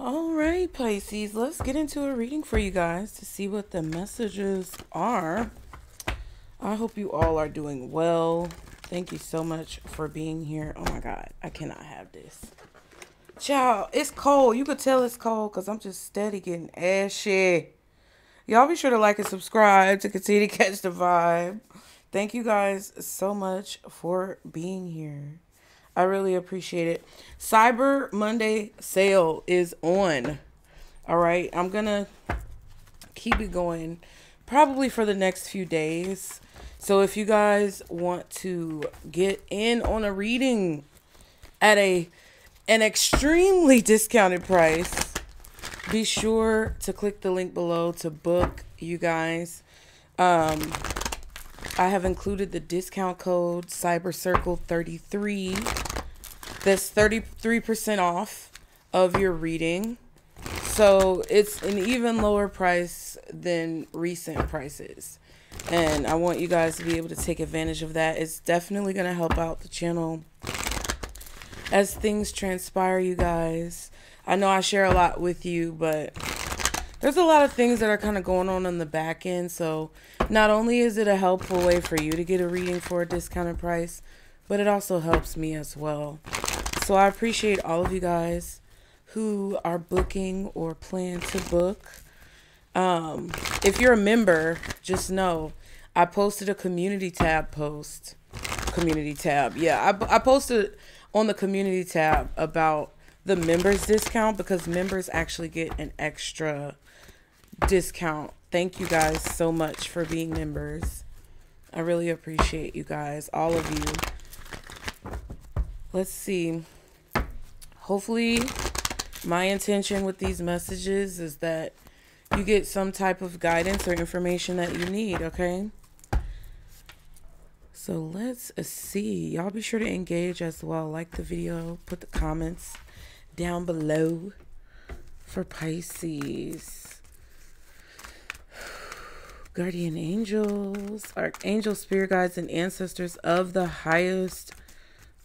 All right, Pisces, let's get into a reading for you guys to see what the messages are. I hope you all are doing well. Thank you so much for being here. Oh my God, I cannot have this. Child, it's cold. You could tell it's cold because I'm just steady getting ashy. Y'all be sure to like and subscribe to continue to catch the vibe. Thank you guys so much for being here. I really appreciate it. Cyber Monday sale is on. All right. I'm going to keep it going probably for the next few days. So if you guys want to get in on a reading at an extremely discounted price, be sure to click the link below to book, you guys. I have included the discount code CyberCircle33. That's 33% off of your reading. So it's an even lower price than recent prices. And I want you guys to be able to take advantage of that. It's definitely going to help out the channel as things transpire, you guys. I know I share a lot with you, but there's a lot of things that are kind of going on the back end. So not only is it a helpful way for you to get a reading for a discounted price, but it also helps me as well. So I appreciate all of you guys who are booking or plan to book. If you're a member, just know I posted a community tab post. Community tab. Yeah, I posted on the community tab about the members discount because members actually get an extra discount. Thank you guys so much for being members. I really appreciate you guys, all of you. Let's see. Hopefully, my intention with these messages is that you get some type of guidance or information that you need, okay? So let's see. Y'all be sure to engage as well. Like the video, put the comments down below for Pisces. Guardian angels, archangels, spirit guides, and ancestors of the highest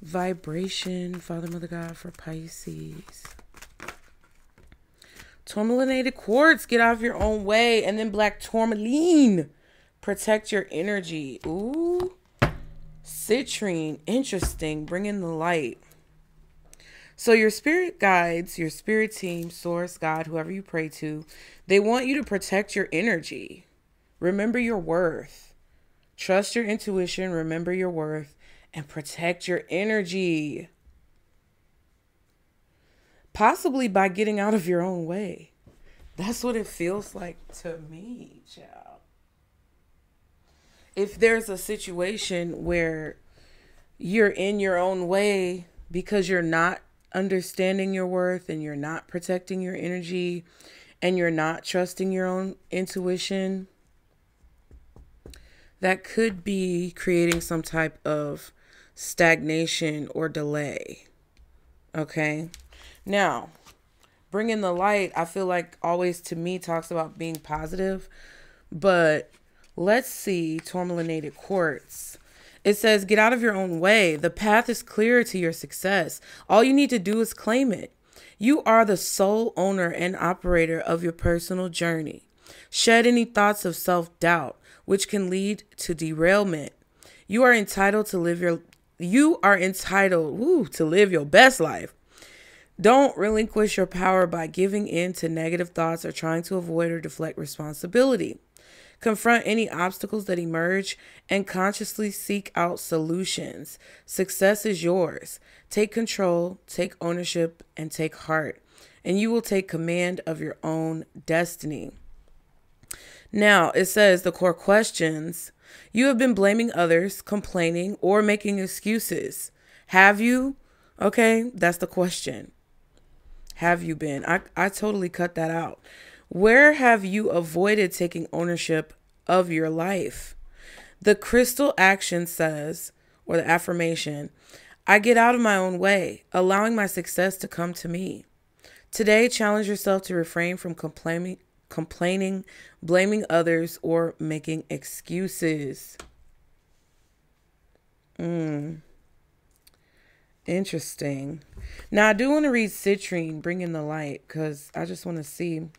vibration, Father, Mother, God, for Pisces. Tourmalinated quartz, get out of your own way. And then black tourmaline, protect your energy. Ooh, citrine, interesting, bring in the light. So your spirit guides, your spirit team, source, God, whoever you pray to, they want you to protect your energy. Remember your worth. Trust your intuition, remember your worth, and protect your energy. Possibly by getting out of your own way. That's what it feels like to me, child. If there's a situation where you're in your own way because you're not understanding your worth and you're not protecting your energy and you're not trusting your own intuition, that could be creating some type of stagnation or delay. Okay. Now, bringing the light, I feel like always to me talks about being positive, but let's see tourmalinated quartz. It says, get out of your own way. The path is clear to your success. All you need to do is claim it. You are the sole owner and operator of your personal journey. Shed any thoughts of self-doubt, which can lead to derailment. You are entitled to live your best life. Don't relinquish your power by giving in to negative thoughts or trying to avoid or deflect responsibility. Confront any obstacles that emerge and consciously seek out solutions. Success is yours. Take control, take ownership, and take heart, and you will take command of your own destiny. Now, it says the core questions. You have been blaming others, complaining, or making excuses. Have you? Okay, that's the question. Have you been? I totally cut that out. Where have you avoided taking ownership of your life? The crystal action says, or the affirmation, I get out of my own way, allowing my success to come to me. Today, challenge yourself to refrain from complaining, blaming others, or making excuses. Interesting. Now, I do want to read citrine, bring in the light, because I just want to see.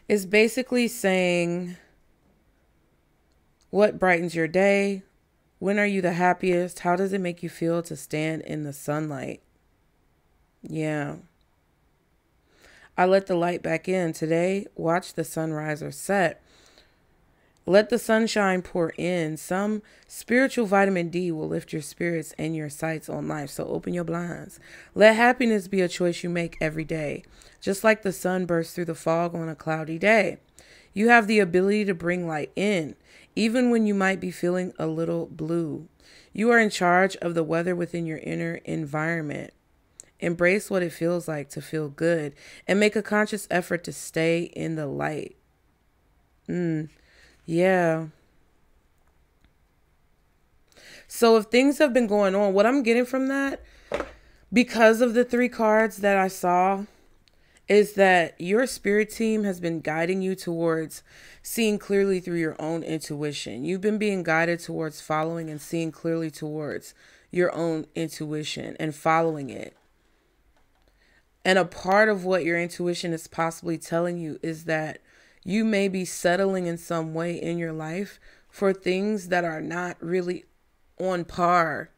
It's basically saying, what brightens your day? When are you the happiest? How does it make you feel to stand in the sunlight? Yeah. I let the light back in. Today, watch the sunrise or set. Let the sunshine pour in. Some spiritual vitamin D will lift your spirits and your sights on life. So open your blinds. Let happiness be a choice you make every day. Just like the sun bursts through the fog on a cloudy day. You have the ability to bring light in, even when you might be feeling a little blue. You are in charge of the weather within your inner environment. Embrace what it feels like to feel good and make a conscious effort to stay in the light. Yeah. So if things have been going on, what I'm getting from that, because of the 3 cards that I saw, is that your spirit team has been guiding you towards seeing clearly through your own intuition. You've been being guided towards following and seeing clearly towards your own intuition and following it. And a part of what your intuition is possibly telling you is that you may be settling in some way in your life for things that are not really on par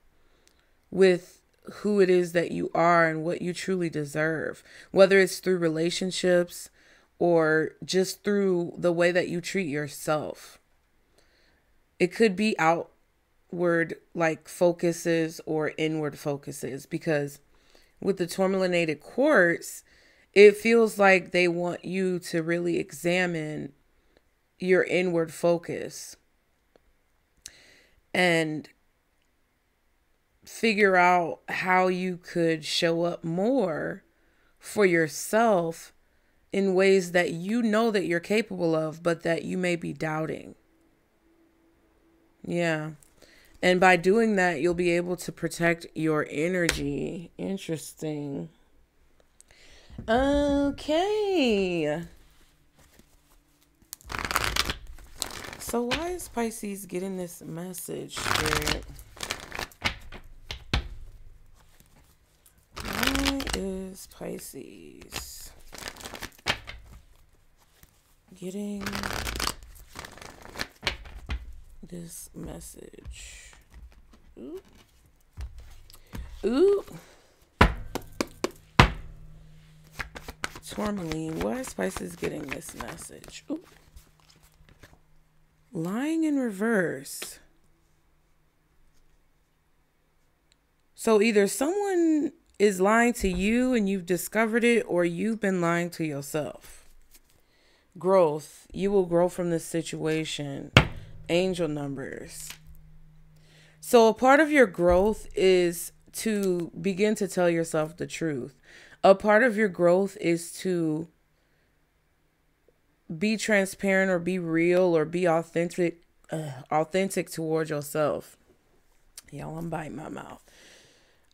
with who it is that you are and what you truly deserve, whether it's through relationships or just through the way that you treat yourself. It could be outward like focuses or inward focuses, because with the tourmalinated quartz, it feels like they want you to really examine your inward focus and figure out how you could show up more for yourself in ways that you know that you're capable of, but that you may be doubting. Yeah. And by doing that, you'll be able to protect your energy. Interesting. Okay. So why is Pisces getting this message, Spirit? Why is Pisces getting this message? Ooh. Ooh. Tourmaline. Why is Pisces getting this message? Ooh. Lying in reverse. So either someone is lying to you and you've discovered it, or you've been lying to yourself. Growth. You will grow from this situation. Angel numbers. So a part of your growth is to begin to tell yourself the truth. A part of your growth is to be transparent or be real or be authentic towards yourself. Y'all, I'm biting my mouth.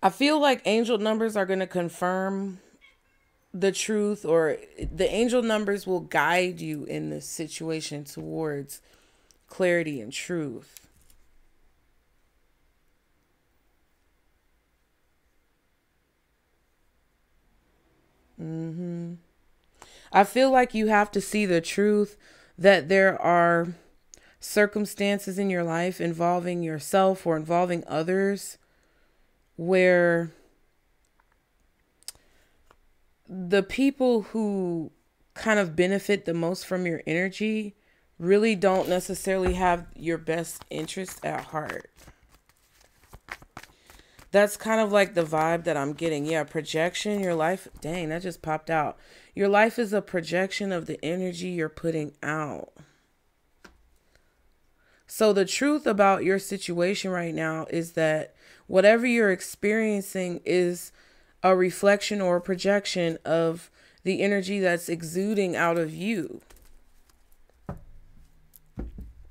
I feel like angel numbers are going to confirm the truth, or the angel numbers will guide you in this situation towards clarity and truth. I feel like you have to see the truth that there are circumstances in your life involving yourself or involving others where the people who kind of benefit the most from your energy really don't necessarily have your best interest at heart. That's kind of like the vibe that I'm getting. Yeah, projection, your life. Dang, that just popped out. Your life is a projection of the energy you're putting out. So the truth about your situation right now is that whatever you're experiencing is a reflection or a projection of the energy that's exuding out of you.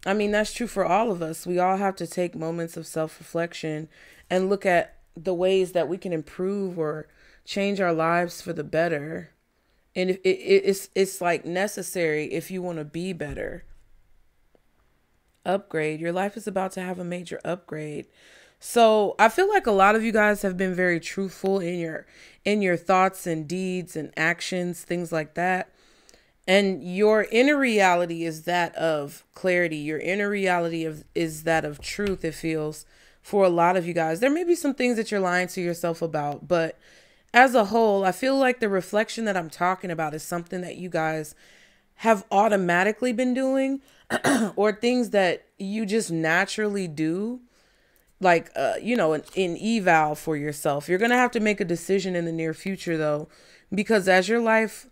I mean, that's true for all of us. We all have to take moments of self-reflection and look at the ways that we can improve or change our lives for the better. And it's like necessary if you want to be better. Upgrade. Your life is about to have a major upgrade. So I feel like a lot of you guys have been very truthful in your thoughts and deeds and actions, things like that. And your inner reality is that of clarity. Your inner reality is that of truth, it feels, for a lot of you guys. There may be some things that you're lying to yourself about, but as a whole, I feel like the reflection that I'm talking about is something that you guys have automatically been doing or things that you just naturally do. Like, an eval for yourself. You're going to have to make a decision in the near future, though, because as your life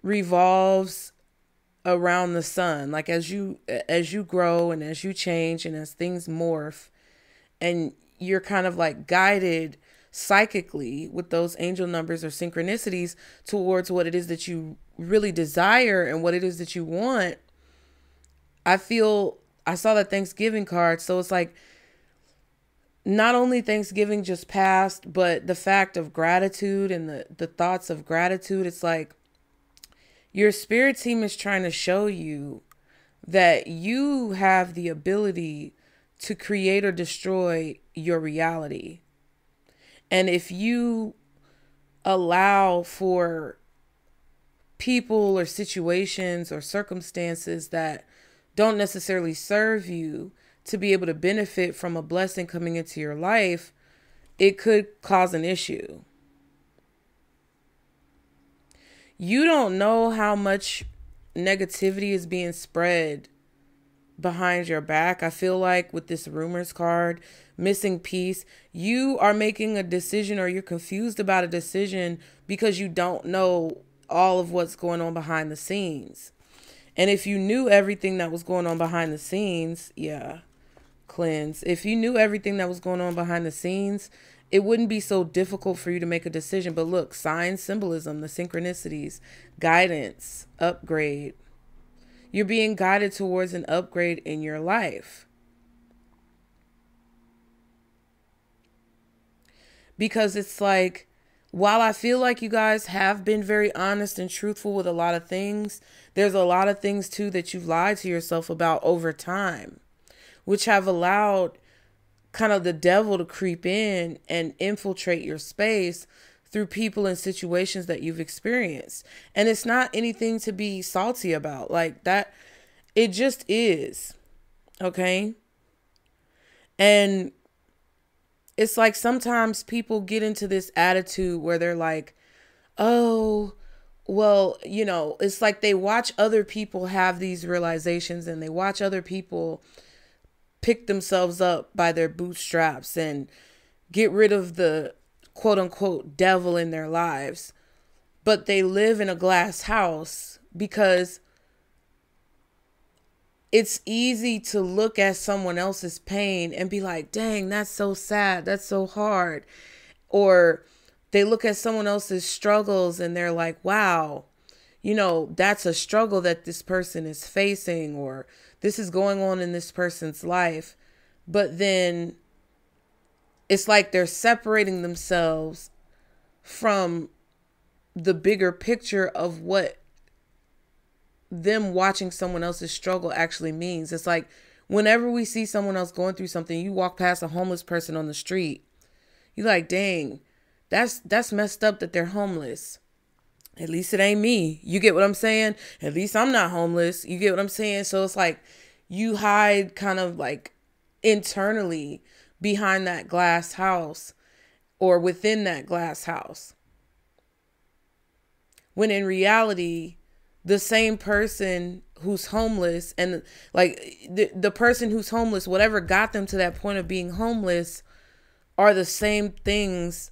revolves around the sun, like as you grow and as you change and as things morph, and you're kind of like guided psychically with those angel numbers or synchronicities towards what it is that you really desire and what it is that you want. I saw that Thanksgiving card, so it's like not only Thanksgiving just passed, but the fact of gratitude and the thoughts of gratitude. It's like your spirit team is trying to show you that you have the ability to create or destroy your reality. And if you allow for people or situations or circumstances that don't necessarily serve you to be able to benefit from a blessing coming into your life, it could cause an issue. You don't know how much negativity is being spread behind your back. I feel like with this rumors card, missing piece, you are making a decision or you're confused about a decision because you don't know all of what's going on behind the scenes. And if you knew everything that was going on behind the scenes, cleanse. If you knew everything that was going on behind the scenes, it wouldn't be so difficult for you to make a decision. But look, sign symbolism, the synchronicities, guidance, upgrade. You're being guided towards an upgrade in your life. Because it's like, while I feel like you guys have been very honest and truthful with a lot of things, there's a lot of things too that you've lied to yourself about over time, which have allowed kind of the devil to creep in and infiltrate your space through people and situations that you've experienced. And it's not anything to be salty about like that. It just is. Okay. And it's like sometimes people get into this attitude where they're like, oh, well, it's like they watch other people have these realizations and they watch other people pick themselves up by their bootstraps and get rid of the quote unquote devil in their lives. But they live in a glass house because it's easy to look at someone else's pain and be like, dang, that's so sad. That's so hard. Or they look at someone else's struggles and they're like, wow, that's a struggle that this person is facing, or this is going on in this person's life. But then it's like they're separating themselves from the bigger picture of what them watching someone else's struggle actually means. It's like whenever we see someone else going through something, you walk past a homeless person on the street, you're like, dang, that's messed up that they're homeless. At least it ain't me. You get what I'm saying? At least I'm not homeless. You get what I'm saying? So it's like you hide kind of like internally behind that glass house or within that glass house. When in reality, the same person who's homeless and like the person who's homeless, whatever got them to that point of being homeless, are the same things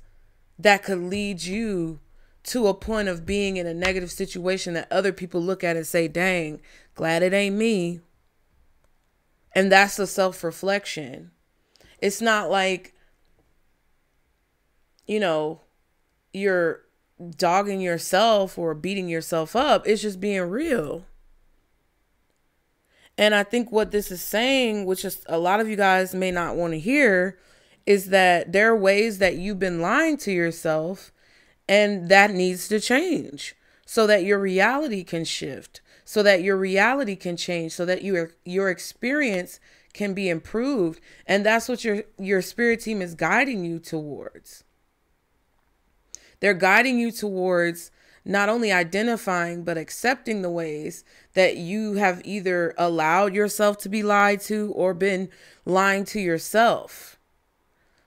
that could lead you to a point of being in a negative situation that other people look at and say, dang, glad it ain't me. And that's a self-reflection. It's not like, you're dogging yourself or beating yourself up. It's just being real. And I think what this is saying, which is a lot of you guys may not want to hear, is that there are ways that you've been lying to yourself, and that needs to change so that your reality can shift, so that your reality can change, so that your experience can be improved. And that's what your spirit team is guiding you towards. They're guiding you towards not only identifying, but accepting the ways that you have either allowed yourself to be lied to or been lying to yourself,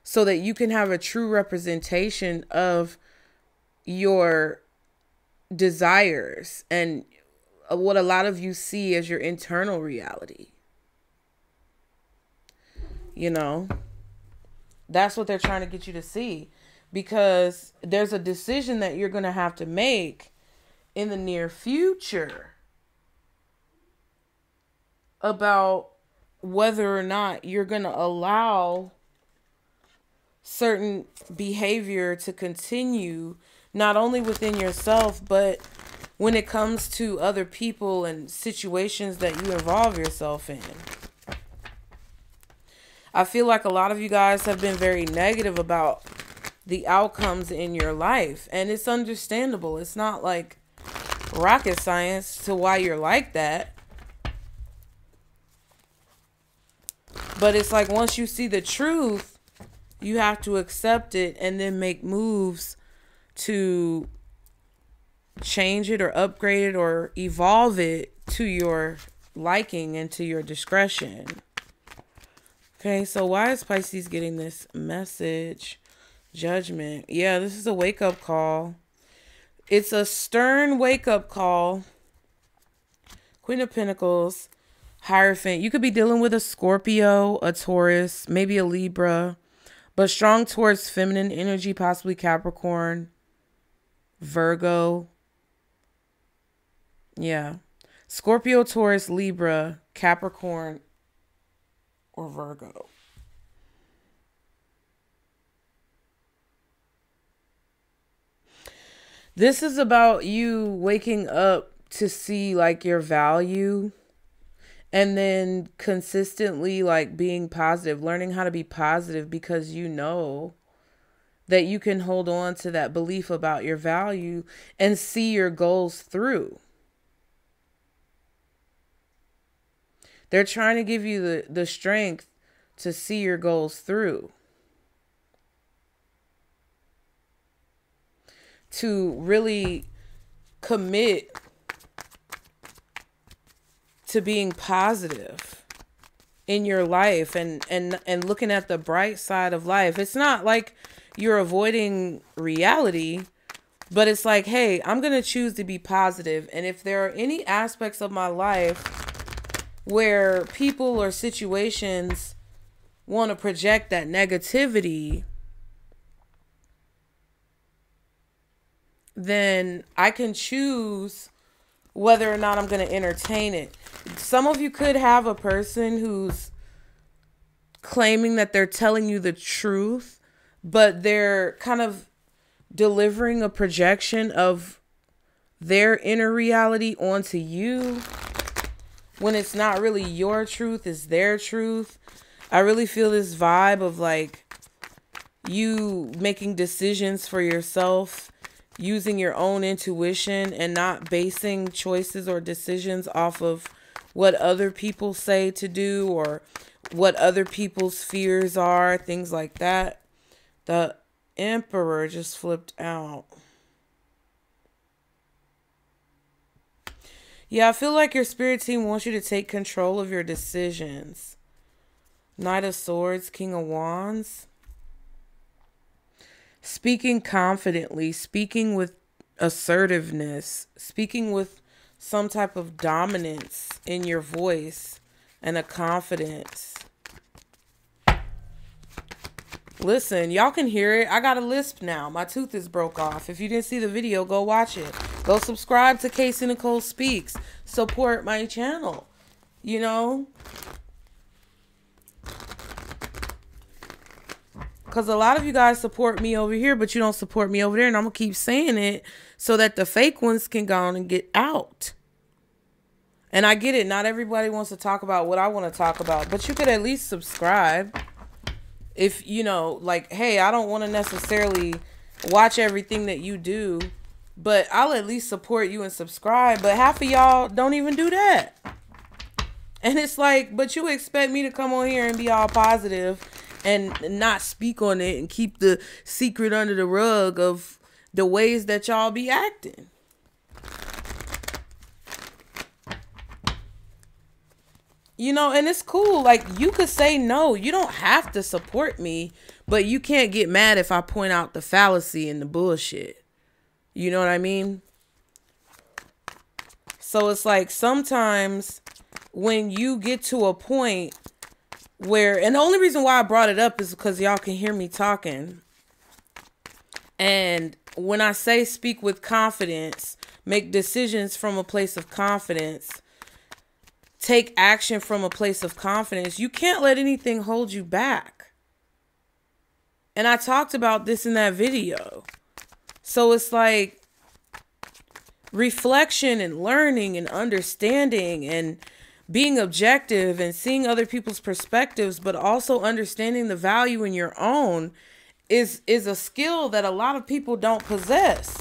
so that you can have a true representation of your desires and what a lot of you see as your internal reality. You know, that's what they're trying to get you to see, because there's a decision that you're going to have to make in the near future about whether or not you're going to allow certain behavior to continue, not only within yourself, but when it comes to other people and situations that you involve yourself in. I feel like a lot of you guys have been very negative about the outcomes in your life, and it's understandable. It's not like rocket science to why you're like that. But it's like once you see the truth, you have to accept it and then make moves to change it or upgrade it or evolve it to your liking and to your discretion. Okay, so why is Pisces getting this message? Judgment. Yeah, this is a wake-up call. It's a stern wake-up call. Queen of Pentacles, Hierophant. You could be dealing with a Scorpio, a Taurus, maybe a Libra, but strong towards feminine energy, possibly Capricorn, Virgo. Yeah. Scorpio, Taurus, Libra, Capricorn, or Virgo. This is about you waking up to see like your value, and then consistently like being positive, learning how to be positive, because you know that you can hold on to that belief about your value and see your goals through. They're trying to give you the strength to see your goals through. To really commit to being positive in your life and looking at the bright side of life. It's not like you're avoiding reality, but it's like, hey, I'm going to choose to be positive. And if there are any aspects of my life where people or situations want to project that negativity, then I can choose whether or not I'm going to entertain it. Some of you could have a person who's claiming that they're telling you the truth, but they're kind of delivering a projection of their inner reality onto you, when it's not really your truth, it's their truth. I really feel this vibe of like you making decisions for yourself, using your own intuition and not basing choices or decisions off of what other people say to do or what other people's fears are, things like that. The Emperor just flipped out. Yeah, I feel like your spirit team wants you to take control of your decisions. Knight of Swords, King of Wands. Speaking confidently, speaking with assertiveness, speaking with some type of dominance in your voice and a confidence. Listen, y'all can hear it. I got a lisp now. My tooth is broke off. If you didn't see the video, go watch it. Go subscribe to Casey Nicole Speaks. Support my channel. You know? Because a lot of you guys support me over here, but you don't support me over there. And I'm going to keep saying it so that the fake ones can go on and get out. And I get it. Not everybody wants to talk about what I want to talk about. But you could at least subscribe. If, you know, like, hey, I don't want to necessarily watch everything that you do, but I'll at least support you and subscribe. But half of y'all don't even do that. And it's like, but you expect me to come on here and be all positive and not speak on it and keep the secret under the rug of the ways that y'all be acting. You know, and it's cool. Like, you could say no. You don't have to support me, but you can't get mad if I point out the fallacy and the bullshit. You know what I mean? So it's like sometimes when you get to a point where, and the only reason why I brought it up is because y'all can hear me talking. And when I say speak with confidence, make decisions from a place of confidence, take action from a place of confidence, you can't let anything hold you back. And I talked about this in that video. So it's like reflection and learning and understanding and being objective and seeing other people's perspectives, but also understanding the value in your own is a skill that a lot of people don't possess.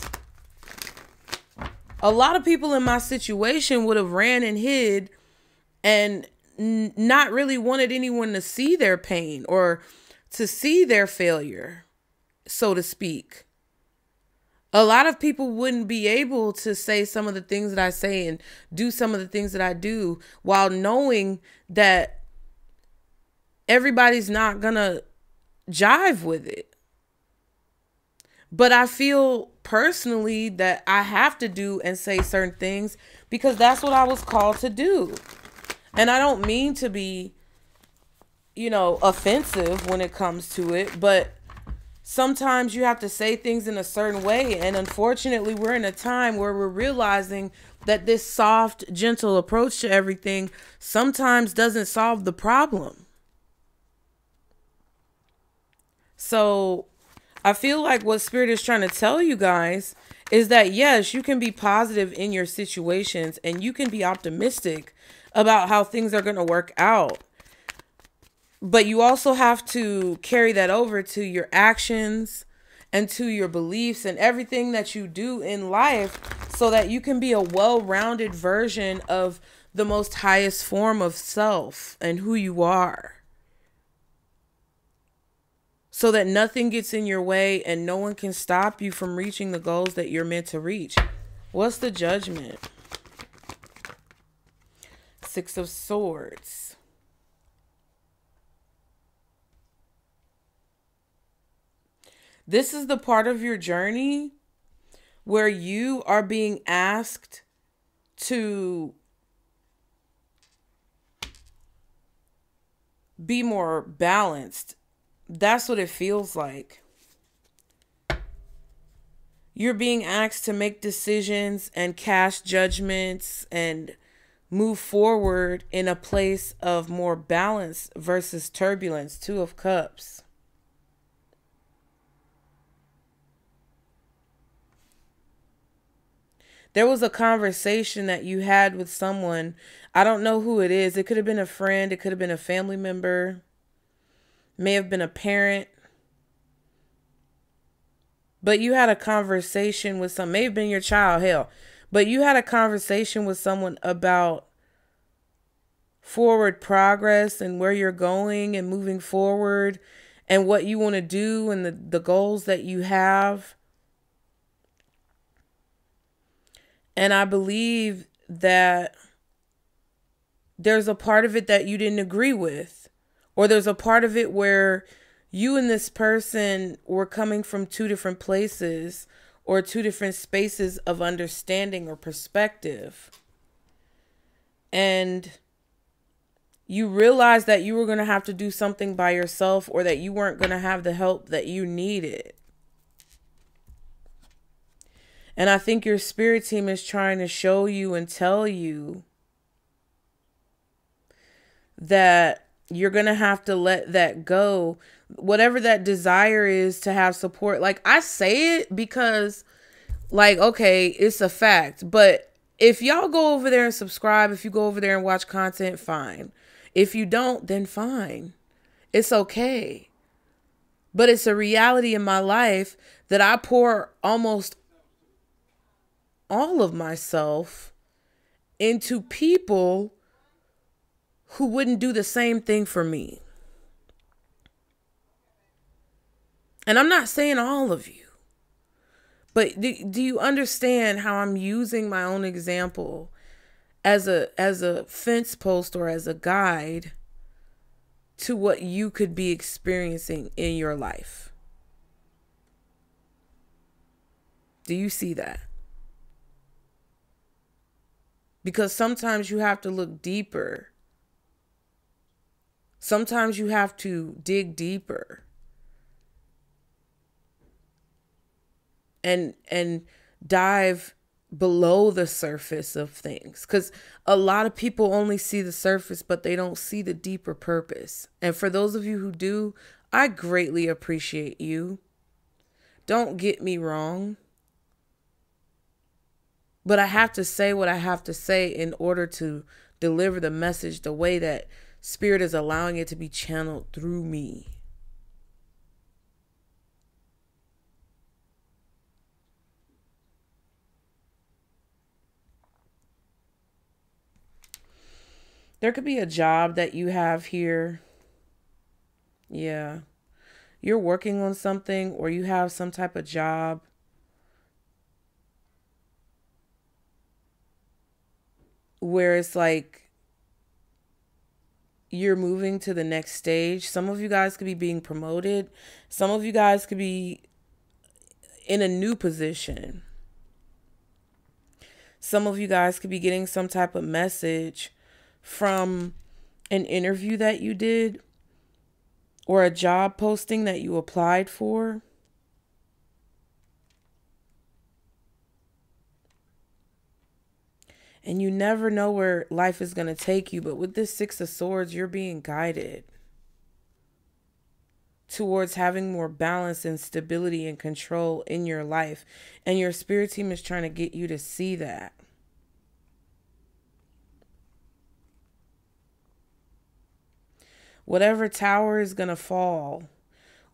A lot of people in my situation would have ran and hid and not really wanted anyone to see their pain or to see their failure, so to speak. A lot of people wouldn't be able to say some of the things that I say and do some of the things that I do while knowing that everybody's not gonna jive with it. But I feel personally that I have to do and say certain things because that's what I was called to do. And I don't mean to be, you know, offensive when it comes to it, but sometimes you have to say things in a certain way. And unfortunately, we're in a time where we're realizing that this soft, gentle approach to everything sometimes doesn't solve the problem. So I feel like what Spirit is trying to tell you guys is that, yes, you can be positive in your situations and you can be optimistic about how things are going to work out. But you also have to carry that over to your actions and to your beliefs and everything that you do in life so that you can be a well-rounded version of the most highest form of self and who you are. So that nothing gets in your way and no one can stop you from reaching the goals that you're meant to reach. What's the Judgment? Six of Swords. This is the part of your journey where you are being asked to be more balanced. That's what it feels like. You're being asked to make decisions and cast judgments and move forward in a place of more balance versus turbulence. Two of Cups. There was a conversation that you had with someone. I don't know who it is. It could have been a friend. It could have been a family member. May have been a parent. But you had a conversation with some, may have been your child, hell. But you had a conversation with someone about forward progress and where you're going and moving forward and what you want to do and the goals that you have. And I believe that there's a part of it that you didn't agree with, or there's a part of it where you and this person were coming from two different places or two different spaces of understanding or perspective. And you realized that you were going to have to do something by yourself or that you weren't going to have the help that you needed. And I think your spirit team is trying to show you and tell you that you're going to have to let that go. Whatever that desire is to have support. Like, I say it because, like, okay, it's a fact. But if y'all go over there and subscribe, if you go over there and watch content, fine. If you don't, then fine. It's okay. But it's a reality in my life that I pour almost all of myself into people who wouldn't do the same thing for me. And I'm not saying all of you, but do you understand how I'm using my own example as a fence post or as a guide to what you could be experiencing in your life? Do you see that? Because sometimes you have to look deeper. Sometimes you have to dig deeper. And dive below the surface of things. Because a lot of people only see the surface, but they don't see the deeper purpose. And for those of you who do, I greatly appreciate you. Don't get me wrong. But I have to say what I have to say in order to deliver the message the way that Spirit is allowing it to be channeled through me. There could be a job that you have here. Yeah. You're working on something, or you have some type of job where it's like you're moving to the next stage. Some of you guys could be being promoted. Some of you guys could be in a new position. Some of you guys could be getting some type of message from an interview that you did or a job posting that you applied for. And you never know where life is going to take you. But with this Six of Swords, you're being guided towards having more balance and stability and control in your life. And your spirit team is trying to get you to see that. Whatever tower is going to fall,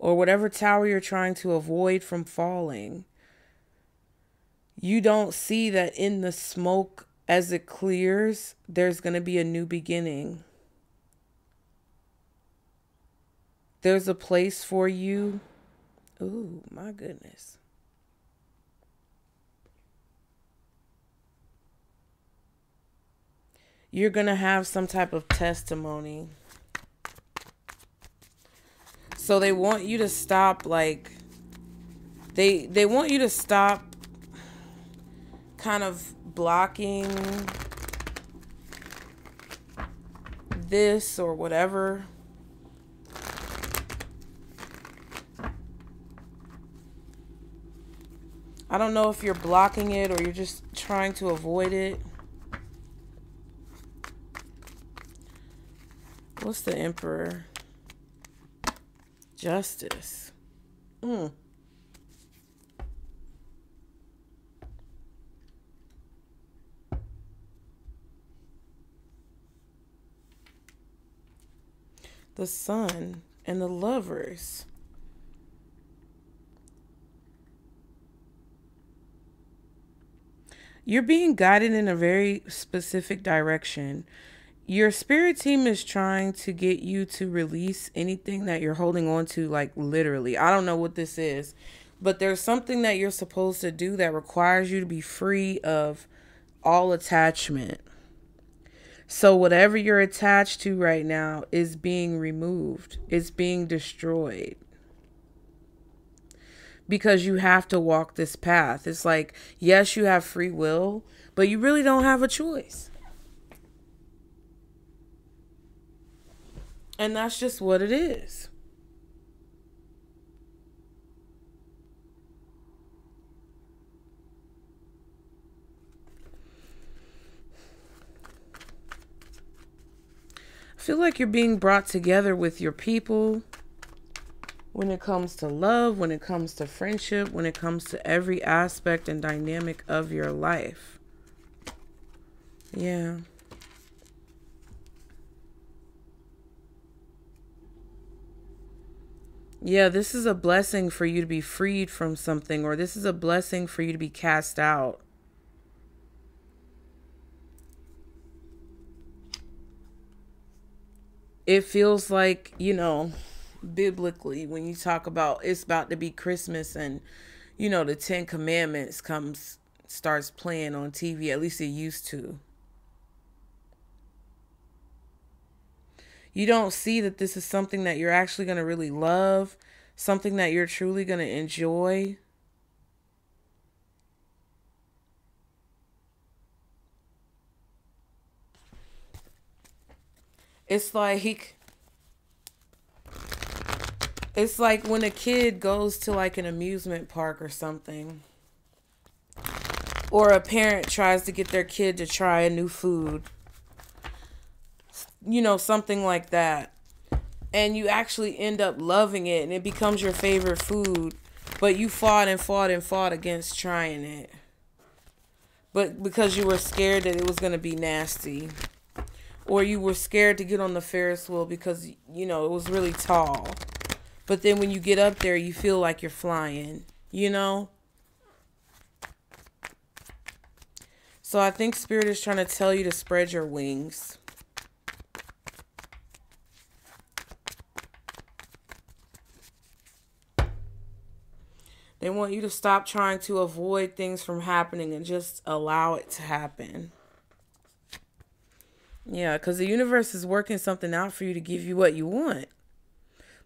or whatever tower you're trying to avoid from falling, you don't see that in the smoke as it clears, there's going to be a new beginning. There's a place for you. Ooh, my goodness. You're going to have some type of testimony. So they want you to stop, like, they want you to stop kind of blocking this or whatever. I don't know if you're blocking it or you're just trying to avoid it. What's the Emperor? Justice. The Sun and the Lovers. You're being guided in a very specific direction. Your spirit team is trying to get you to release anything that you're holding on to, like literally. I don't know what this is, but there's something that you're supposed to do that requires you to be free of all attachment. So whatever you're attached to right now is being removed. It's being destroyed. Because you have to walk this path. It's like, yes, you have free will, but you really don't have a choice. And that's just what it is. I feel like you're being brought together with your people when it comes to love, when it comes to friendship, when it comes to every aspect and dynamic of your life. Yeah. Yeah, this is a blessing for you to be freed from something, or this is a blessing for you to be cast out. it feels like, you know, biblically, when you talk about it's about to be Christmas and, you know, the 10 Commandments starts playing on TV, at least it used to. You don't see that this is something that you're actually going to really love, something that you're truly going to enjoy. It's like when a kid goes to like an amusement park or something, or a parent tries to get their kid to try a new food, you know, something like that, and you actually end up loving it and it becomes your favorite food, but you fought and fought and fought against trying it, but because you were scared that it was going to be nasty, or you were scared to get on the Ferris wheel because, you know, it was really tall. But then when you get up there, you feel like you're flying, you know? So I think Spirit is trying to tell you to spread your wings. They want you to stop trying to avoid things from happening and just allow it to happen. Yeah, because the universe is working something out for you to give you what you want.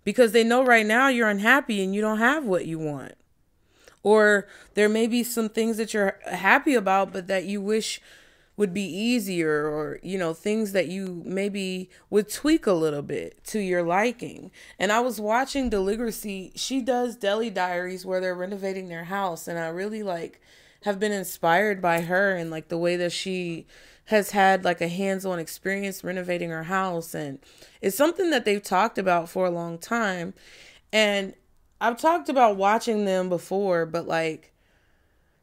Because they know right now you're unhappy and you don't have what you want. Or there may be some things that you're happy about, but that you wish would be easier, or, you know, things that you maybe would tweak a little bit to your liking. And I was watching Deligracy. She does daily diaries where they're renovating their house. And I really have been inspired by her and like the way that she has had like a hands-on experience renovating her house. And it's something that they've talked about for a long time. And I've talked about watching them before, but like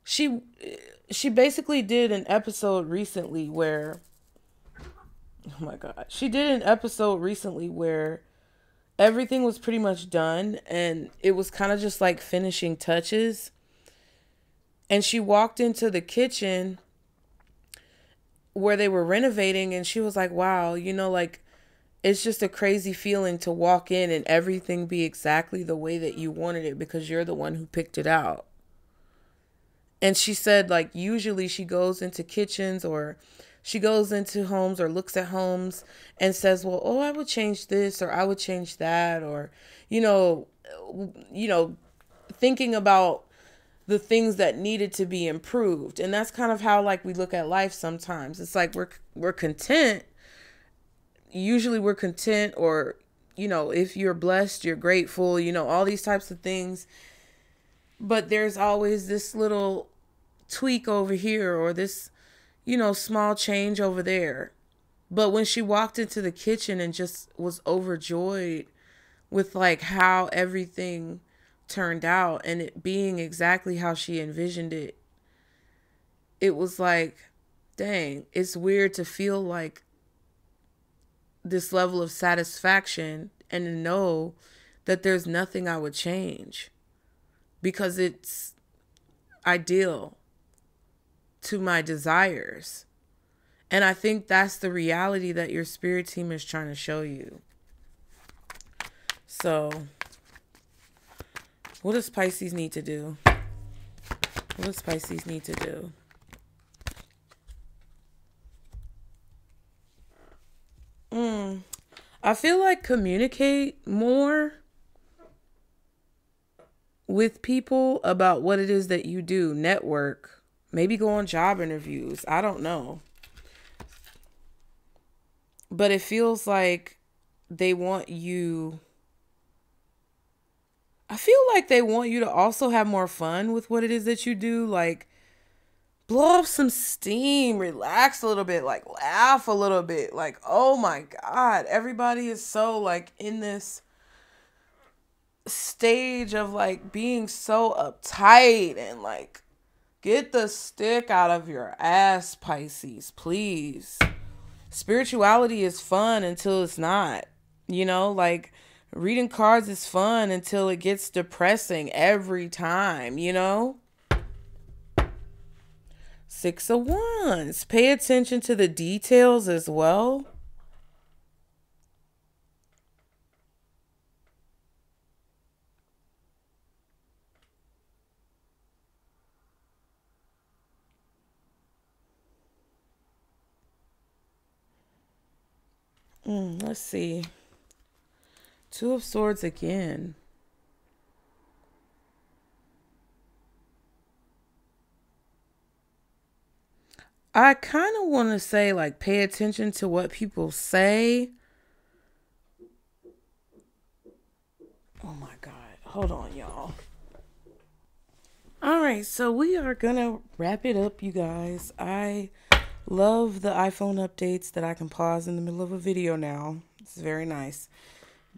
she basically did an episode recently where, oh my God, she did an episode recently where everything was pretty much done and it was kind of just like finishing touches. And she walked into the kitchen where they were renovating and she was like, wow, you know, like it's just a crazy feeling to walk in and everything be exactly the way that you wanted it because you're the one who picked it out. And she said, like, usually she goes into kitchens or she goes into homes or looks at homes and says, well, oh, I would change this or I would change that, or, you know, thinking about the things that needed to be improved. And that's kind of how like we look at life sometimes. It's like we're content. Usually we're content, or, you know, if you're blessed, you're grateful, you know, all these types of things. But there's always this little tweak over here or this, you know, small change over there. But when she walked into the kitchen and just was overjoyed with like how everything turned out and it being exactly how she envisioned it, it was like, dang, it's weird to feel like this level of satisfaction and to know that there's nothing I would change because it's ideal to my desires. And I think that's the reality that your spirit team is trying to show you. So what does Pisces need to do? What does Pisces need to do? I feel like communicate more with people about what it is that you do. Network. Maybe go on job interviews. I don't know. But it feels like they want you... I feel like they want you to also have more fun with what it is that you do. Like, blow off some steam, relax a little bit, like laugh a little bit. Like, oh my God, everybody is so like in this stage of like being so uptight and like, get the stick out of your ass, Pisces, please. Spirituality is fun until it's not, you know, like reading cards is fun until it gets depressing every time, you know? 6 of Wands. Pay attention to the details as well. Let's see. Two of Swords again. I kind of want to say, like, pay attention to what people say. Oh my God. Hold on, y'all. All right, so we are going to wrap it up, you guys. I love the iPhone updates that I can pause in the middle of a video now. It's very nice.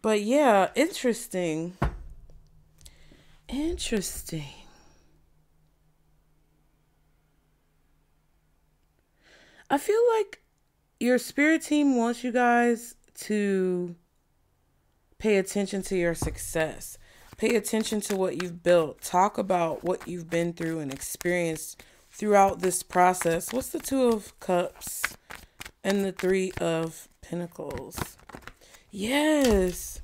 But yeah, interesting. Interesting. I feel like your spirit team wants you guys to pay attention to your success. Pay attention to what you've built. Talk about what you've been through and experienced throughout this process. What's the Two of Cups and the Three of Pentacles? Yes.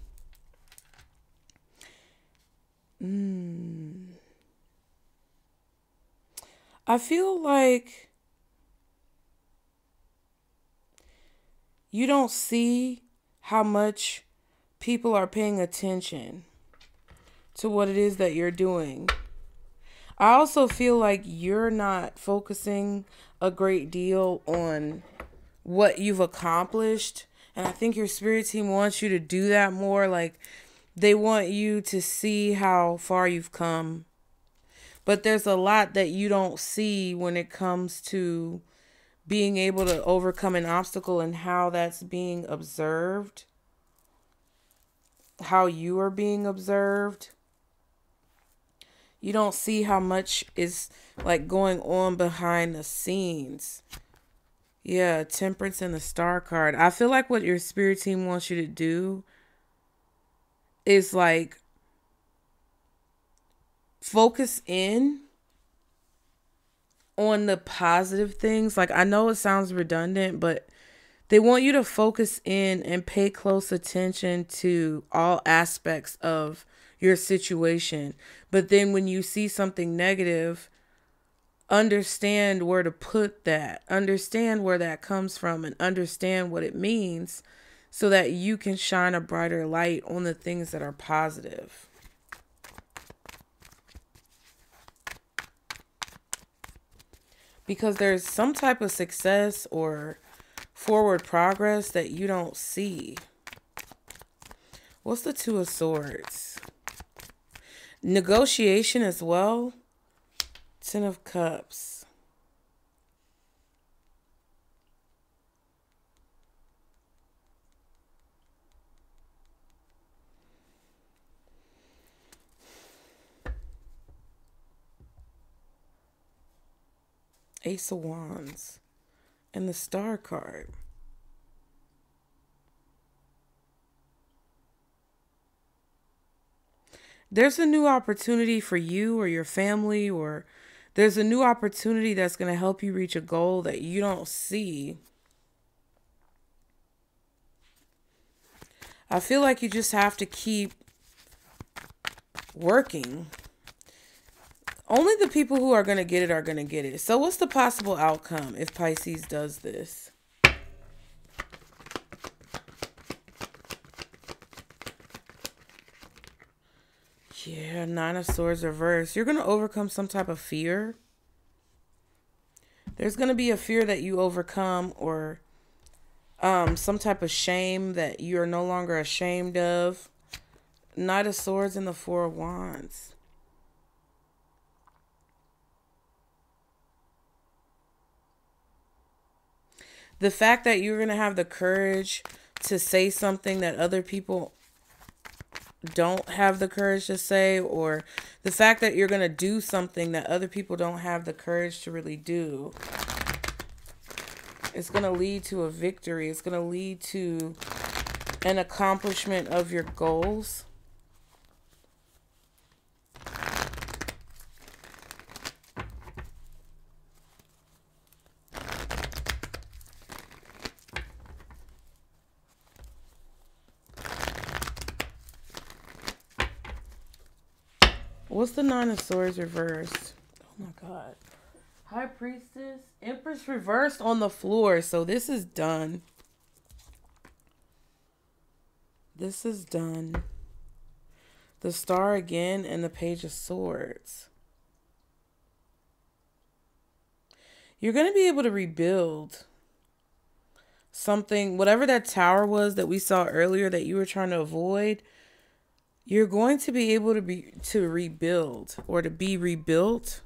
I feel like you don't see how much people are paying attention to what it is that you're doing. I also feel like you're not focusing a great deal on what you've accomplished. And I think your spirit team wants you to do that more. Like, they want you to see how far you've come. But there's a lot that you don't see when it comes to being able to overcome an obstacle and how that's being observed. How you are being observed. You don't see how much is like going on behind the scenes. Yeah, Temperance and the Star card. I feel like what your spirit team wants you to do is like focus in on the positive things. Like, I know it sounds redundant, but they want you to focus in and pay close attention to all aspects of your situation. But then when you see something negative, understand where to put that. Understand where that comes from and understand what it means so that you can shine a brighter light on the things that are positive. Because there's some type of success or forward progress that you don't see. What's the Two of Swords? Negotiation as well. Ten of Cups. Ace of Wands. And the Star card. There's a new opportunity for you or your family, or there's a new opportunity that's going to help you reach a goal that you don't see. I feel like you just have to keep working. Only the people who are going to get it are going to get it. So what's the possible outcome if Pisces does this? Yeah, Nine of Swords reversed. You're going to overcome some type of fear. There's going to be a fear that you overcome, or some type of shame that you're no longer ashamed of. Knight of Swords and the Four of Wands. The fact that you're going to have the courage to say something that other people don't have the courage to say, or the fact that you're going to do something that other people don't have the courage to really do. It's going to lead to a victory. It's going to lead to an accomplishment of your goals. What's the Nine of Swords reversed? Oh my God. High Priestess. Empress reversed on the floor. So this is done. This is done. The Star again and the Page of Swords. You're going to be able to rebuild something, whatever that tower was that we saw earlier that you were trying to avoid. You're going to be able to rebuild or to be rebuilt.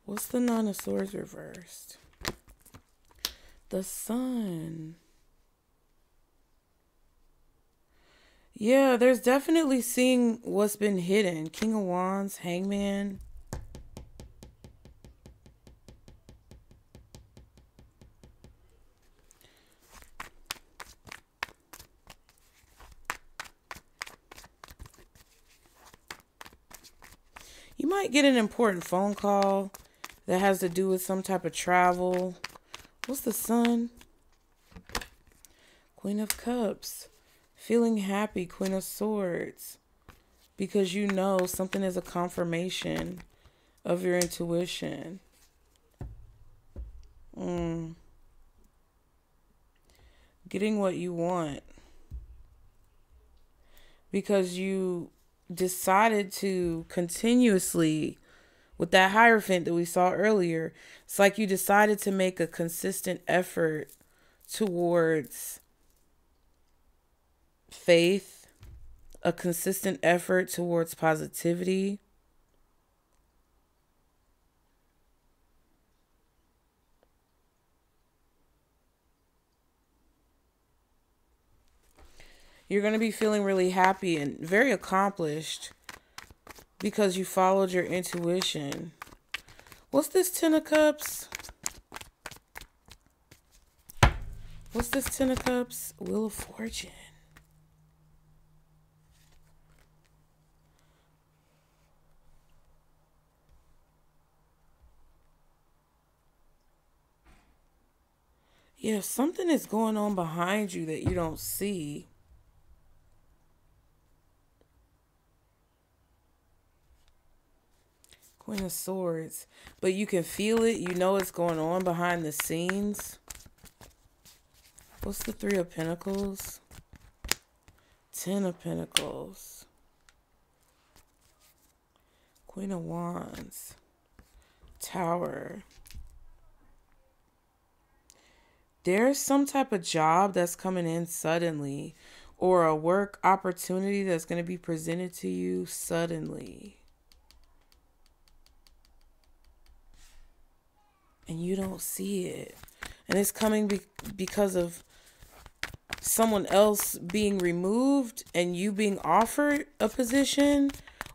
What's the Nine of Swords reversed? The Sun. Yeah, there's definitely seeing what's been hidden. King of Wands, Hangman. You might get an important phone call that has to do with some type of travel. What's the Sun? Queen of Cups. Feeling happy, Queen of Swords. Because you know something is a confirmation of your intuition. Getting what you want. Because you decided to continuously, with that Hierophant that we saw earlier, it's like you decided to make a consistent effort towards faith, a consistent effort towards positivity. You're going to be feeling really happy and very accomplished because you followed your intuition. What's this Ten of Cups? What's this Ten of Cups? Wheel of Fortune. Yeah, something is going on behind you that you don't see. Queen of Swords. But you can feel it. You know what's going on behind the scenes. What's the Three of Pentacles? Ten of Pentacles. Queen of Wands. Tower. There's some type of job that's coming in suddenly, or a work opportunity that's going to be presented to you suddenly. And you don't see it. And it's coming because of someone else being removed and you being offered a position,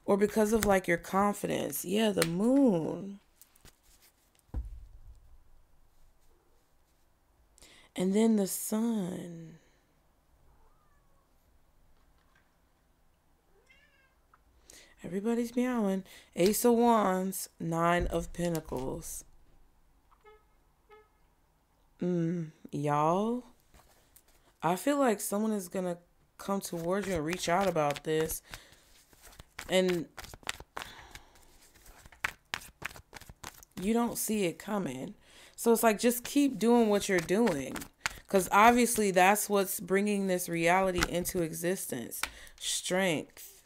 or because of like your confidence. Yeah, the Moon. And then the Sun. Everybody's meowing. Ace of Wands, Nine of Pentacles. Y'all, I feel like someone is going to come towards you and reach out about this. And you don't see it coming. So it's like, just keep doing what you're doing. Because obviously that's what's bringing this reality into existence. Strength.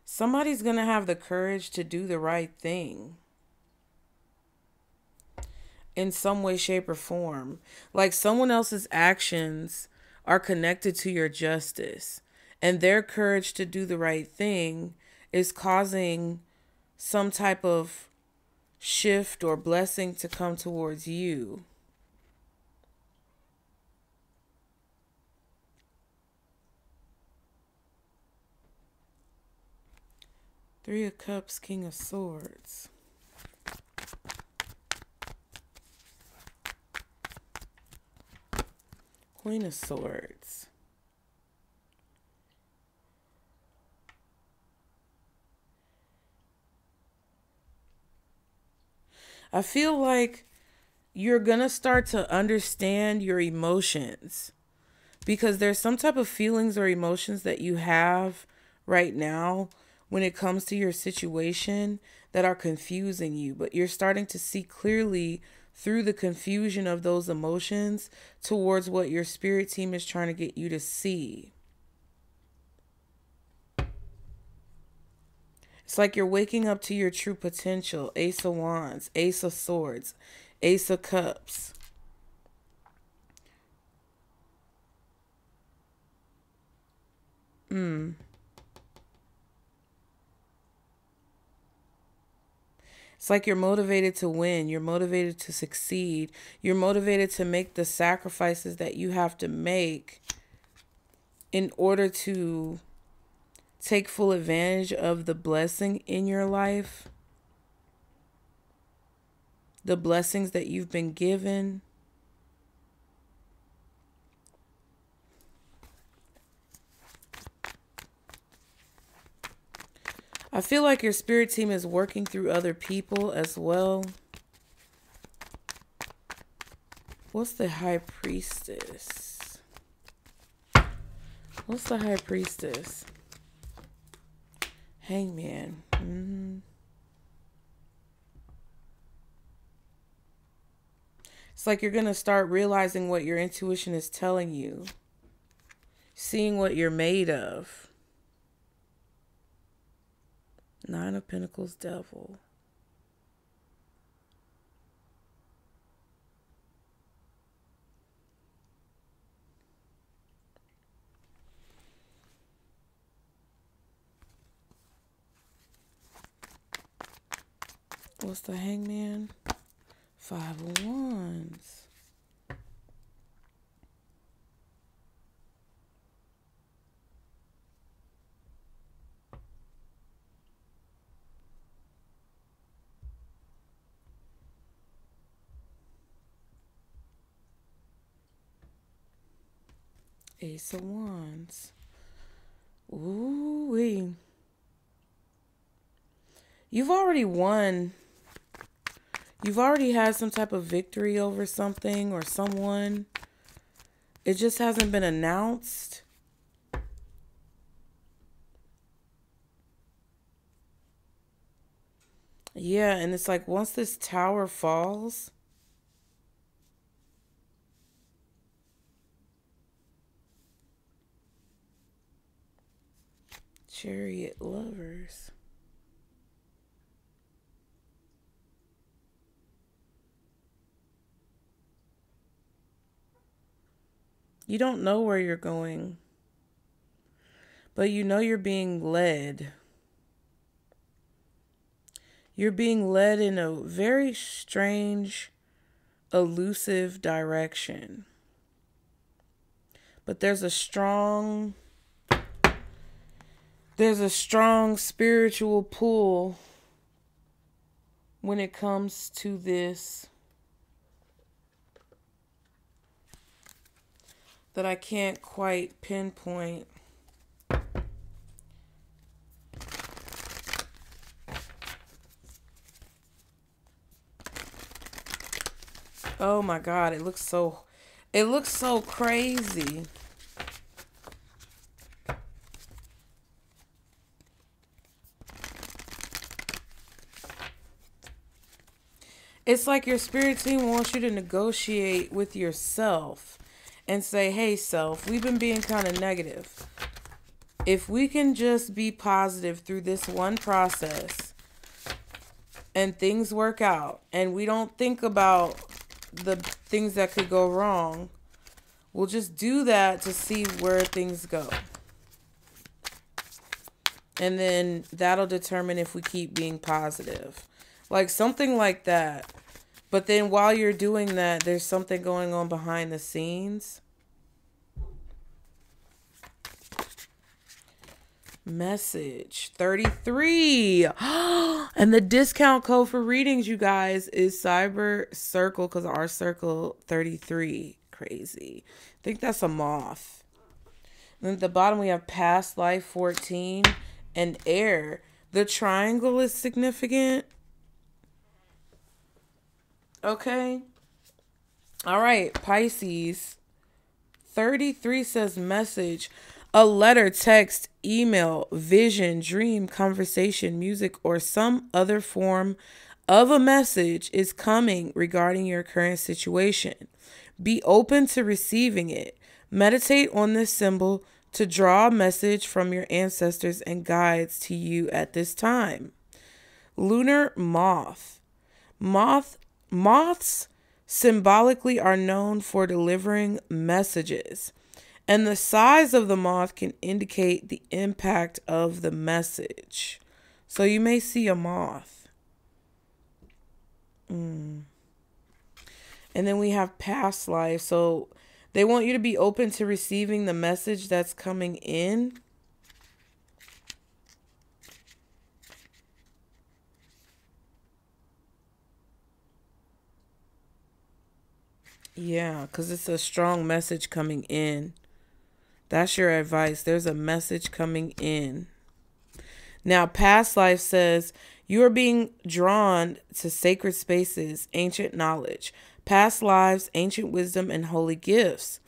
Somebody's going to have the courage to do the right thing. In some way, shape, or form. Like someone else's actions are connected to your justice. And their courage to do the right thing is causing some type of shift or blessing to come towards you. Three of Cups, King of Swords. Queen of Swords. I feel like you're going to start to understand your emotions, because there's some type of feelings or emotions that you have right now when it comes to your situation that are confusing you, but you're starting to see clearly through the confusion of those emotions towards what your spirit team is trying to get you to see. It's like you're waking up to your true potential. Ace of Wands, Ace of Swords, Ace of Cups. It's like you're motivated to win. You're motivated to succeed. You're motivated to make the sacrifices that you have to make in order to take full advantage of the blessing in your life. The blessings that you've been given. I feel like your spirit team is working through other people as well. What's the High Priestess? What's the High Priestess? Hangman. It's like you're going to start realizing what your intuition is telling you. Seeing what you're made of. Nine of Pentacles, Devil. What's the Hangman? Five of Wands. Ace of Wands. Ooh-wee. You've already won. You've already had some type of victory over something or someone. It just hasn't been announced. Yeah, and it's like once this tower falls, Chariot lovers. You don't know where you're going, but you know you're being led. You're being led in a very strange, elusive direction. But there's a strong spiritual pull when it comes to this that I can't quite pinpoint. Oh my God, it looks so crazy. It's like your spirit team wants you to negotiate with yourself and say, hey, self, we've been being kind of negative. If we can just be positive through this one process and things work out and we don't think about the things that could go wrong, we'll just do that to see where things go. And then that'll determine if we keep being positive. Like something like that. But then while you're doing that, there's something going on behind the scenes. Message 33. And the discount code for readings, you guys, is Cyber Circle, because our circle 33. Crazy. I think that's a moth. And at the bottom we have past life 14 and air. The triangle is significant. Okay. All right, Pisces. 33 says message. A letter, text, email, vision, dream, conversation, music, or some other form of a message is coming regarding your current situation. Be open to receiving it. Meditate on this symbol to draw a message from your ancestors and guides to you at this time. Lunar moth. Moths symbolically are known for delivering messages, and the size of the moth can indicate the impact of the message. So you may see a moth. And then we have past life. So they want you to be open to receiving the message that's coming in. Yeah, because it's a strong message coming in. That's your advice. There's a message coming in. Now, past life says you are being drawn to sacred spaces, ancient knowledge, past lives, ancient wisdom, and holy gifts.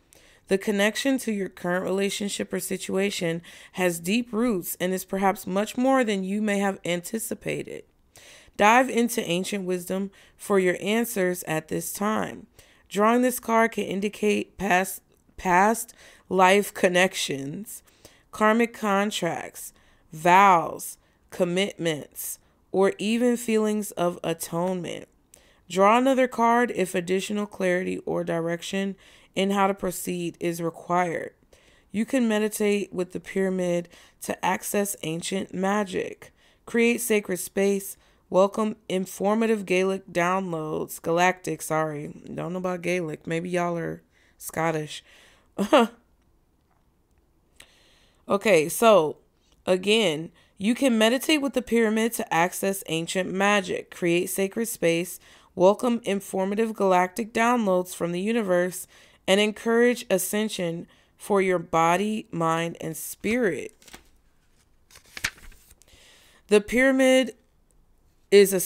The connection to your current relationship or situation has deep roots and is perhaps much more than you may have anticipated. Dive into ancient wisdom for your answers at this time. Drawing this card can indicate past life connections, karmic contracts, vows, commitments, or even feelings of atonement. Draw another card if additional clarity or direction in how to proceed is required. You can meditate with the pyramid to access ancient magic, create sacred space, welcome informative galactic, don't know about Gaelic, maybe y'all are Scottish. Okay, so again, you can meditate with the pyramid to access ancient magic, create sacred space, welcome informative galactic downloads from the universe, and encourage ascension for your body, mind, and spirit. The pyramid is a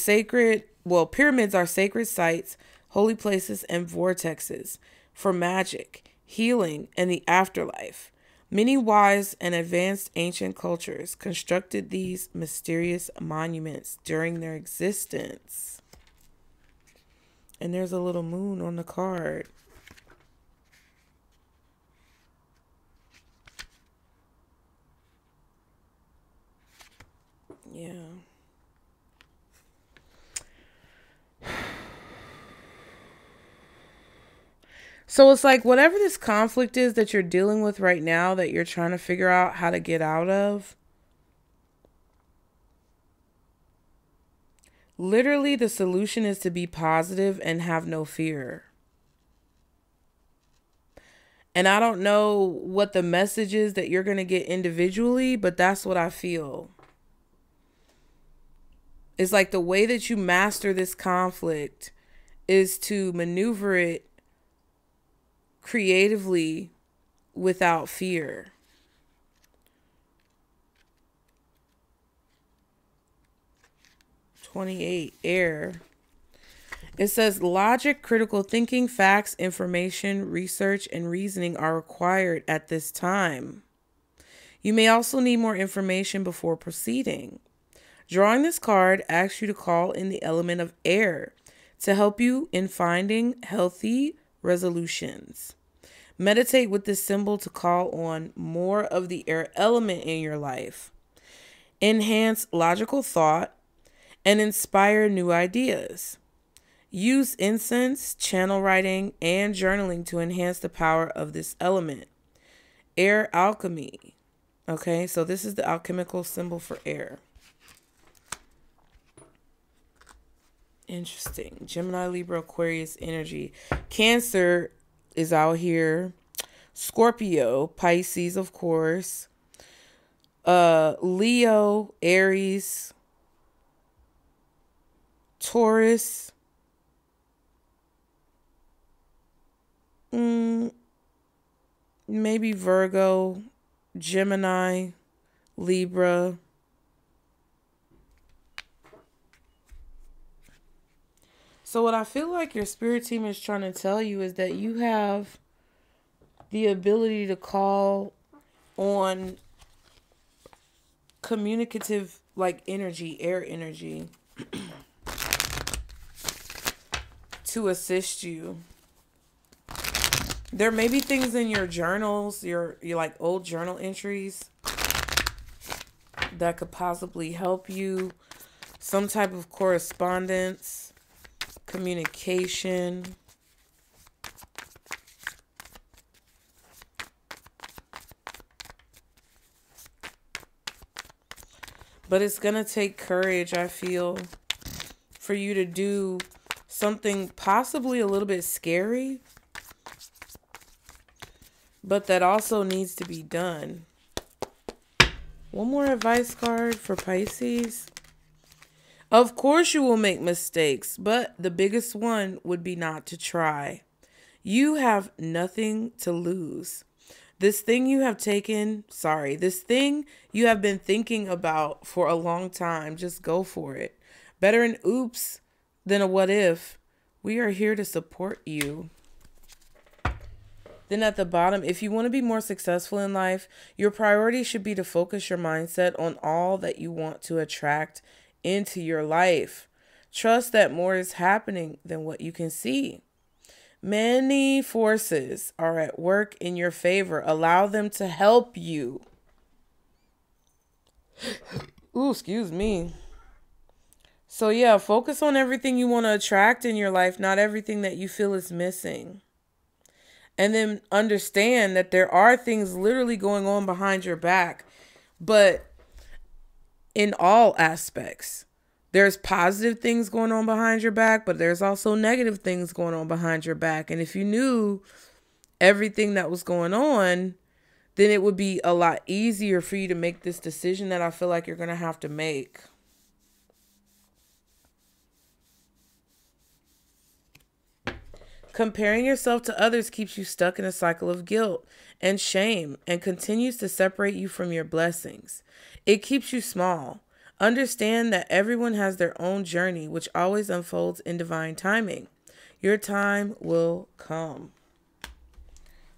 pyramids are sacred sites, holy places, and vortexes for magic, healing, and the afterlife. Many wise and advanced ancient cultures constructed these mysterious monuments during their existence. And there's a little moon on the card. Yeah. So it's like whatever this conflict is that you're dealing with right now that you're trying to figure out how to get out of, literally the solution is to be positive and have no fear. And I don't know what the message is that you're going to get individually, but that's what I feel. It's like the way that you master this conflict is to maneuver it creatively without fear. (28) Air. It says logic, critical thinking, facts, information, research, and reasoning are required at this time. You may also need more information before proceeding. Drawing this card asks you to call in the element of air to help you in finding healthy resolutions. Meditate with this symbol to call on more of the air element in your life. Enhance logical thought and inspire new ideas. Use incense, channel writing, and journaling to enhance the power of this element. Air alchemy. Okay, so this is the alchemical symbol for air. Interesting. Gemini, Libra, Aquarius energy. Cancer is out here. Scorpio, Pisces, of course. Leo, Aries, Taurus. Maybe Virgo, Gemini, Libra. So what I feel like your spirit team is trying to tell you is that you have the ability to call on communicative, like, energy, air energy, to assist you. There may be things in your journals, your like old journal entries, that could possibly help you. Some type of correspondence, communication. But it's going to take courage, I feel, for you to do something possibly a little bit scary, but that also needs to be done. One more advice card for Pisces. Of course you will make mistakes, but the biggest one would be not to try. You have nothing to lose. This thing you have this thing you have been thinking about for a long time, just go for it. Better an oops than a what if. We are here to support you. Then at the bottom, if you want to be more successful in life, your priority should be to focus your mindset on all that you want to attract into your life. Trust that more is happening than what you can see. Many forces are at work in your favor. Allow them to help you. Ooh, excuse me. So yeah, focus on everything you want to attract in your life, not everything that you feel is missing. And then understand that there are things literally going on behind your back, but in all aspects. There's positive things going on behind your back, but there's also negative things going on behind your back. And if you knew everything that was going on, then it would be a lot easier for you to make this decision that I feel like you're going to have to make. Comparing yourself to others keeps you stuck in a cycle of guilt and shame and continues to separate you from your blessings. It keeps you small. Understand that everyone has their own journey, which always unfolds in divine timing. Your time will come.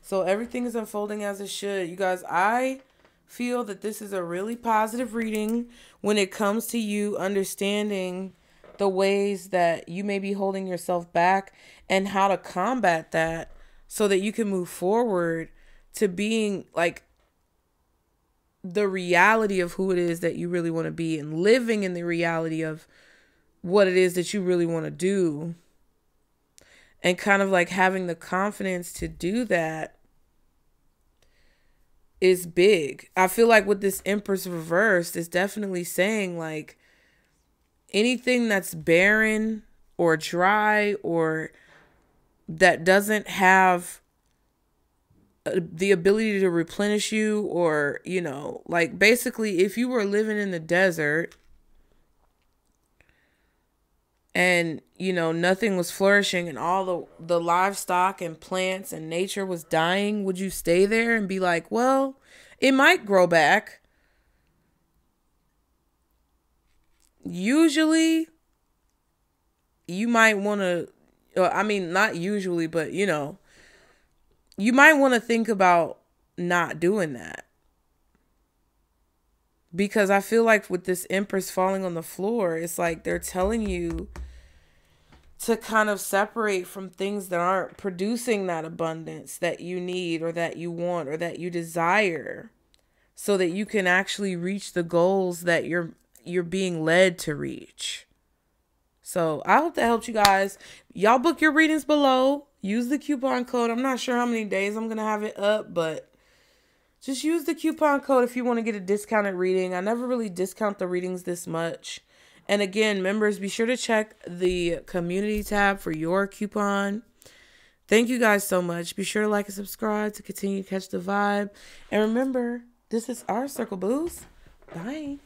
So everything is unfolding as it should. You guys, I feel that this is a really positive reading when it comes to you understanding the ways that you may be holding yourself back and how to combat that so that you can move forward to being like the reality of who it is that you really want to be and living in the reality of what it is that you really want to do, and kind of like having the confidence to do that is big. I feel like with this Empress reversed is definitely saying like anything that's barren or dry or that doesn't have the ability to replenish you, or, you know, like basically if you were living in the desert and, you know, nothing was flourishing and all the livestock and plants and nature was dying, would you stay there and be like, well, it might grow back? Usually you might want to, I mean, not usually, but, you know, you might want to think about not doing that. Because I feel like with this Empress falling on the floor, it's like they're telling you to kind of separate from things that aren't producing that abundance that you need or that you want or that you desire, so that you can actually reach the goals that you're being led to reach. So I hope that helped you guys. Y'all book your readings below. Use the coupon code. I'm not sure how many days I'm going to have it up, but just use the coupon code if you want to get a discounted reading. I never really discount the readings this much. And again, members, be sure to check the community tab for your coupon. Thank you guys so much. Be sure to like and subscribe to continue to catch the vibe. And remember, this is our Circle Boost. Bye.